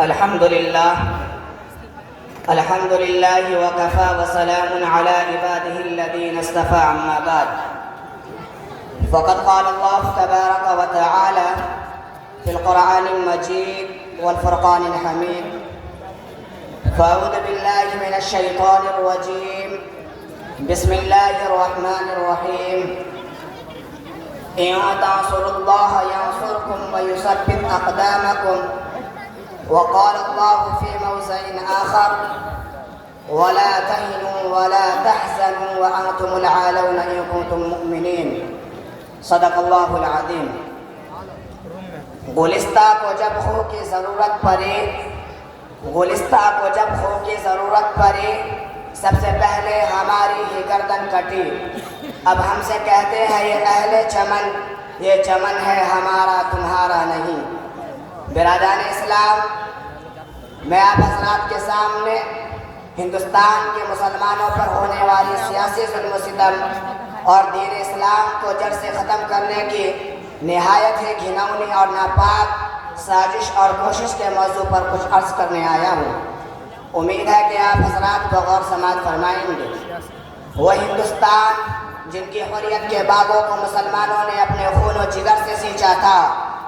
الحمد لله وكفى وسلام على عباده الذين اصطفى أما بعد فقد قال الله تبارك وتعالى في القرآن المجيد والفرقان الحميد فأعوذ بالله من الشيطان الرجيم بسم الله الرحمن الرحيم إن تنصروا الله ينصركم ويثبت أقدامكم وقال الله في موضع آخر ولا تهنوا ولا تحزنوا وأنتم الأعلون إن كنتم مؤمنين صدق الله العظيم گلستہ کو جب خو کی ضرورت پڑے سب سے پہلے ہماری ہی گردن کٹی. اب ہم سے کہتے ہیں یہ اہل چمن، یہ چمن ہے ہمارا تمہارا نہیں. برادران اسلام، میں آپ حضرات کے سامنے ہندوستان کے مسلمانوں پر ہونے والی سیاسی ظلم و ستم اور دین اسلام کو جڑ سے ختم کرنے کی نہایت ہی گھناؤنی اور ناپاک سازش اور کوشش کے موضوع پر کچھ عرض کرنے آیا ہوں. امید ہے کہ آپ حضرات کو غور سماعت فرمائیں گے. وہ ہندوستان جن کی حریت کے باغوں کو مسلمانوں نے اپنے خون و جگر سے سینچا تھا،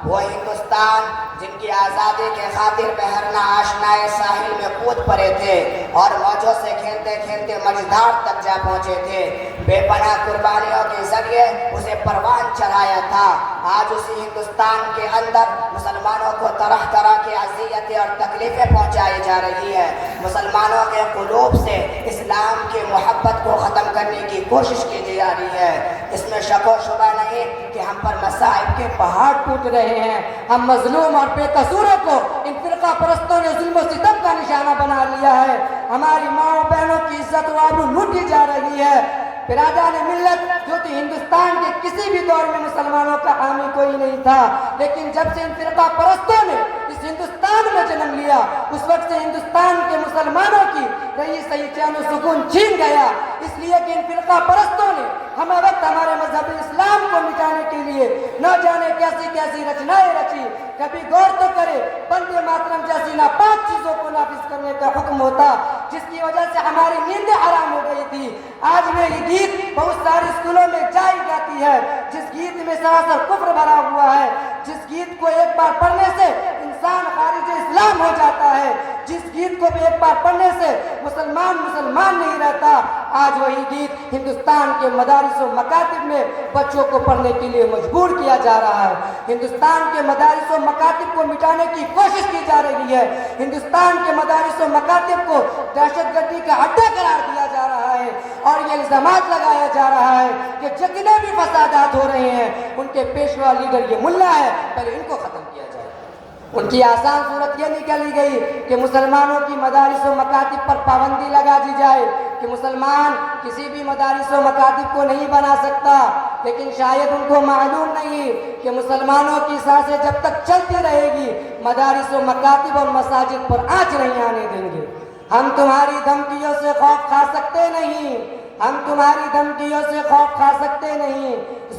وہ ہندوستان جن کی آزادی کے خاطر بحرنا آشنائے ساحل میں کود پڑے تھے اور موجوں سے کھیلتے کھیلتے مجدار تک جا پہنچے تھے، بے پناہ قربانیوں کے ذریعے اسے پروان چڑھایا تھا. آج اسی ہندوستان کے اندر مسلمانوں کو طرح طرح کی اذیتیں اور تکلیفیں پہنچائی جا رہی ہے. مسلمانوں کے قلوب سے اسلام کی محبت کو ختم کرنے کی کوشش کی جا رہی ہے. اس میں شک و شبہ نہیں کہ ہم پر مصائب کے پہاڑ ٹوٹ رہے ہیں. ہم مظلوم اور بے قصوروں کو ان فرقہ پرستوں نے ظلم و ستم کا نشانہ بنا لیا ہے. ہماری ماں و بہنوں کی عزت و آبرو لوٹی جا رہی ہے. برادران ملت، جو کہ ہندوستان کے کسی بھی دور میں مسلمانوں کا حامی کوئی نہیں تھا، لیکن جب سے ان فرقہ پرستوں نے اس ہندوستان میں جنم لیا، اس وقت سے ہندوستان کے مسلمانوں کی رہی صحیح چین و سکون چھین گیا. اس لیے کہ ان فرقہ پرستوں نے ہم وقت ہمارے مذہب اسلام کو مٹانے کے لیے نہ جانے کیسی کیسی رچنائیں رچی. کبھی غور تو کرے، بندے ماترم جیسی ناپاک چیزوں کو نافذ کرنے کا حکم ہوتا، جس کی وجہ سے ہماری نیندیں حرام ہو گئی تھی. آج میں یہ گیت بہت سارے اسکولوں میں جائی جاتی ہے، جس گیت میں سراسر کفر بھرا ہوا ہے، جس گیت کو ایک بار پڑھنے سے انسان خارج اسلام ہو جاتا ہے، جس گیت کو بھی ایک بار پڑھنے سے مسلمان نہیں رہتا. آج وہی گیت ہندوستان کے مدارس و مکاتب میں بچوں کو پڑھنے کے لیے مجبور کیا جا رہا ہے. ہندوستان کے مدارس و مکاتب کو مٹانے کی کوشش کی جا رہی ہے. ہندوستان کے مدارس و مکاتب کو دہشت گردی کا اڈا قرار دیا جا رہا ہے اور یہ الزامات لگایا جا رہا ہے کہ جتنے بھی فسادات ہو رہے ہیں ان کے پیشوا لیڈر یہ ملا ہے، پہلے ان کو ختم کیا جائے. ان کی آسان صورت یہ نکلی گئی کہ مسلمانوں کی مدارس و مکاتب پر پابندی لگا دی جائے کہ مسلمان کسی بھی مدارس و مکاتب کو نہیں بنا سکتا. لیکن شاید ان کو معلوم نہیں کہ مسلمانوں کی سانسیں جب تک چلتی رہے گی، مدارس و مکاتب اور مساجد پر آنچ نہیں آنے دیں گے. ہم تمہاری دھمکیوں سے خوف کھا سکتے نہیں،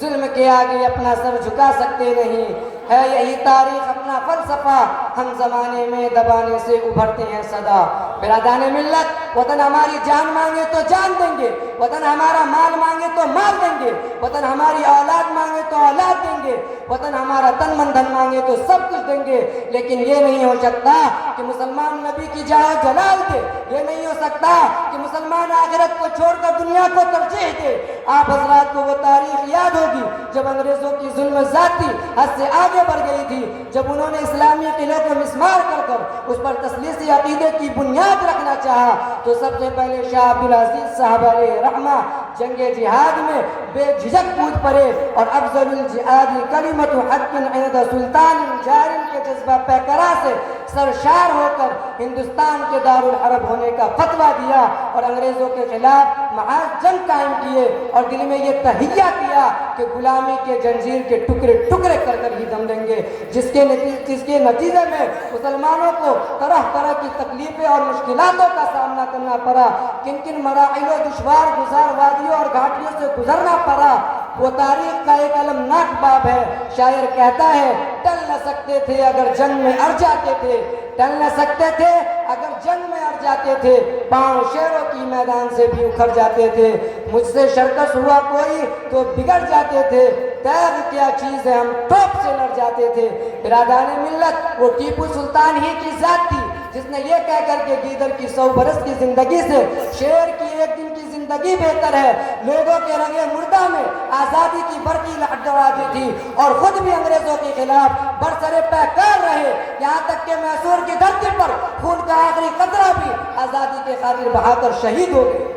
ظلم کے آگے اپنا سر جھکا سکتے نہیں. ہے یہی تاریخ اپنا فلسفہ، ہم زمانے میں دبانے سے ابھرتے ہیں صدا. برادران ملت، وطن ہماری جان مانگے تو جان دیں گے، وطن ہمارا مال مانگے تو مال دیں گے، وطن ہماری اولاد مانگے تو اولاد دیں گے، وطن ہمارا تن من دھن مانگے تو سب کچھ دیں گے. لیکن یہ نہیں ہو سکتا کہ مسلمان نبی کی جاہ جلال دے. یہ نہیں ہو سکتا کہ مسلمان آخرت کو چھوڑ کر دنیا کو ترجیح دے. آپ حضرات کو وہ تاریخ یاد ہوگی جب انگریزوں کی ظلم ذاتی حد سے آگے بڑھ گئی تھی، جب انہوں نے اسلامی قلعوں کو مسمار کر اس پر تسلیسی عقیدے کی بنیاد رکھنا چاہا، تو سب سے پہلے شاہ عبدالعزیز صاحب علیہ رحمہ جنگ جہاد میں بے جھجک کود پڑے اور افضل الجہاد کلمۃ حق عند سلطان جار کے جذبہ پیکرا سے سرشار ہو کر ہندوستان کے دارالحرب ہونے کا فتویٰ دیا اور انگریزوں کے خلاف محاذ جنگ قائم کیے اور دل میں یہ تہیہ کیا کہ غلامی کے جنجیر کے ٹکڑے ٹکڑے کر ہی دم دیں گے، جس کے نتیجے میں مسلمانوں کو طرح طرح کی تکلیفیں اور مشکلاتوں کا سامنا کرنا پڑا. کن کن مراحل و دشوار گزار وادیوں اور گھاٹیوں سے گزرنا پڑا. وہ تاریخ کا ایک المناک باب ہے۔ شاعر کہتا ہے ٹل نہ سکتے تھے اگر جنگ میں اڑ جاتے تھے، ٹل نہ سکتے تھے اگر جنگ میں اڑ جاتے تھے، پاؤں شیروں کی میدان سے بھی اکھڑ جاتے تھے، مجھ سے شرکس ہوا کوئی تو بگڑ جاتے تھے، تیغ کیا چیز ہے ہم توپ سے لڑ جاتے تھے۔ برادران ملت، وہ ٹیپو سلطان ہی کی ذات تھی جس نے یہ کہہ کر کے گیدڑ کی 100 برس کی زندگی سے شیر کی ایک دن کی زندگی بہتر ہے، لوگوں کے رنگے مردہ میں آزادی کی برقی لہر دی تھی اور خود بھی انگریزوں کے خلاف برسر پیکار رہے، یہاں تک کہ میسور کی دھرتی پر خون کا آخری قطرہ بھی آزادی کے خاطر بہا کر شہید ہو گئے۔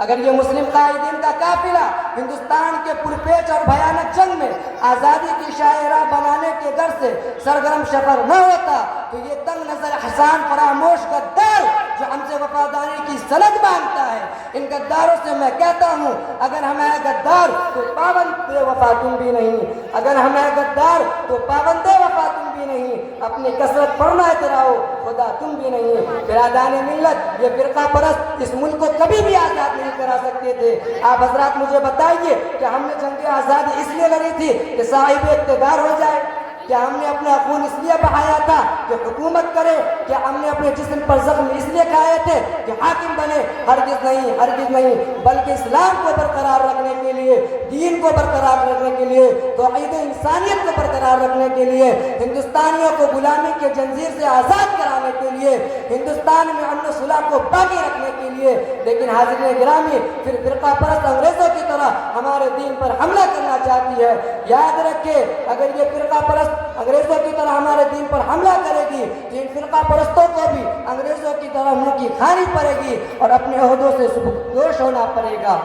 اگر یہ مسلم قائدین کا قافلہ ہندوستان کے پرپیچ اور بھیانک جنگ میں آزادی کی شاہراہ بنانے کے غرض سے سرگرم سفر نہ ہوتا تو یہ تنگ نظر احسان فراموش غدار جو ہم سے وفاداری کی سند باندھتا ہے، ان غداروں سے میں کہتا ہوں اگر ہم ہیں غدار تو پابند وفا تم بھی نہیں، اگر ہم ہیں غدار تو پابند وفا تم بھی نہیں، اپنی کثرت پر نہ اتراؤ خدا تم بھی نہیں۔ برادران ملت، یہ فرقہ پرست اس ملک کو کبھی بھی آزاد نہیں کرا سکتے تھے۔ آپ حضرات مجھے بتائیے کہ ہم نے جنگ آزادی اس لیے لڑی تھی کہ صاحب اقتدار ہو جائے؟ کیا ہم نے اپنا خون اس لیے بہایا تھا کہ حکومت کرے؟ کیا ہم نے اپنے جسم پر زخم اس لیے کھائے تھے کہ حاکم بنے؟ ہرگز نہیں، ہرگز نہیں، بلکہ اسلام کو برقرار رکھنے کے لیے، دین کو برقرار رکھنے کے لیے، توحید انسانیت کو برقرار رکھنے کے لیے، ہندوستانیوں کو غلامی کے جنزیر سے آزاد کرانے کے لیے، ہندوستان میں امن و صلح کو باقی رکھنے کے لیے۔ لیکن حاضرین گرامی، پھر فرقہ پرست انگریزوں کی طرح ہمارے دین پر حملہ کرنا چاہتی ہے۔ یاد رکھے، اگر یہ فرقہ پرست انگریزوں کی طرح ہمارے دین پر حملہ کرے گی تو ان فرقہ پرستوں کو بھی انگریزوں کی طرح منہ کی کھانی پڑے گی اور اپنے عہدوں سے سبکدوش ہونا پڑے گا۔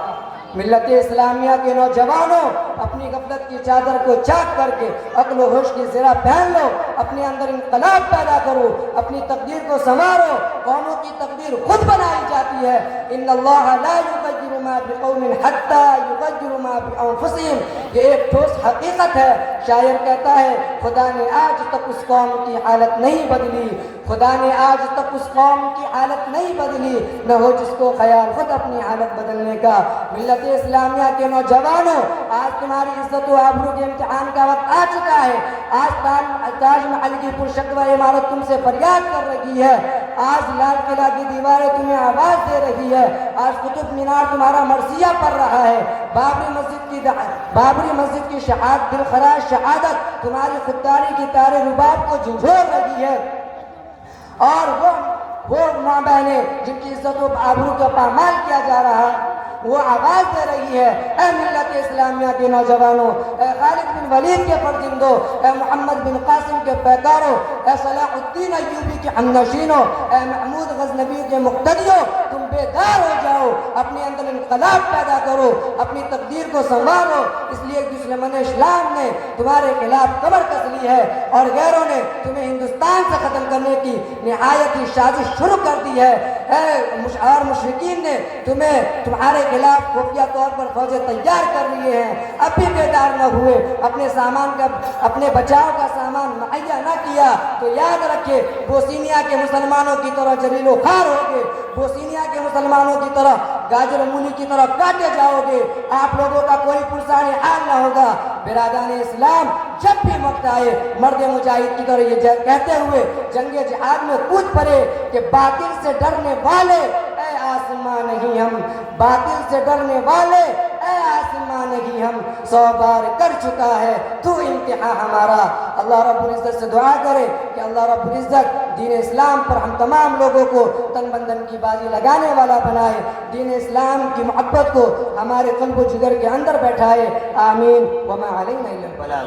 ملت اسلامیہ کے نوجوانوں، اپنی غفلت کی چادر کو چاک کر کے عقل و ہوش کی زرہ پہن لو، اپنے اندر انقلاب پیدا کرو، اپنی تقدیر کو سنوارو۔ قوموں کی تقدیر خود بنائی جاتی ہے۔ ان اللہ لا یغیر ما بقوم حتی یغیروا ما بانفسہم، یہ ایک ٹھوس حقیقت ہے۔ شاعر کہتا ہے خدا نے آج تک اس قوم کی حالت نہیں بدلی، خدا نے آج تک اس قوم کی حالت نہیں بدلی، نہ ہو جس کو خیال خود اپنی حالت بدلنے کا۔ ملت اسلامیہ کے نوجوانوں، آج تمہاری عزت و آبرو کے امتحان کا وقت آ چکا ہے۔ آج تاج محل کی پرشکوہ عمارت تم سے فریاد کر رہی ہے، آج لال قلعہ کی دیواریں تمہیں آواز دے رہی ہے، آج قطب مینار تمہارا مرثیہ پڑھ رہا ہے، بابری مسجد کی شہادت، دلخراش شہادت تمہاری خودداری کی تار رباب کو جھنجھوڑ رہی ہے، اور وہ ماں بہنیں جن کی عزت و آبرو کا پامال کیا جا رہا ہے وہ آواز دے رہی ہے۔ اے ملت اسلامیہ کے نوجوانوں، اے خالد بن ولید کے فرزندوں، اے محمد بن قاسم کے پیکاروں، اے صلاح الدین ایوبی کے ہمنشینوں، اے محمود غزنوی کے مقتدیوں، تم بیدار ہو جاؤ، اپنے اندر انقلاب پیدا کرو، اپنی تقدیر کو سنوارو، اس لیے دشمن اسلام نے تمہارے خلاف کمر کس لی ہے اور غیروں نے تمہیں ہندوستان سے ختم کرنے کی نہایت ہی سازش شروع کر دی ہے۔ اور مشرکین نے تمہارے خلاف خفیہ طور پر فوجیں تیار کر لیے ہیں، اب بھی بیدار نہ ہوئے، اپنے بچاؤ کا سامان مہیا نہ کیا تو یاد رکھے بوسنیا کے مسلمانوں کی طرح جلیل و خوار ہوگے، بوسنیا کے مسلمانوں کی طرح گاجر و مولی کی طرح کاٹے جاؤ گے، آپ لوگوں کا کوئی پرسان حال نہ ہوگا۔ برادران اسلام، جب بھی وقت آئے مرد مجاہد کی طرح یہ کہتے ہوئے جنگ جہاد میں کود پڑے کہ باطل سے ڈرنے والے اے آسمان نہیں ہم، باطل سے ڈرنے والے اے آسمان نہیں ہم، 100 بار کر چکا ہے تو امتحان ہمارا۔ اللہ رب العزت سے دعا کرے کہ اللہ رب العزت دین اسلام پر ہم تمام لوگوں کو تن بندن کی بازی لگانے والا بنائے، دین اسلام کی محبت کو ہمارے قلب و جگر کے اندر بیٹھائے، آمین۔ وما علینا الا البلاغ۔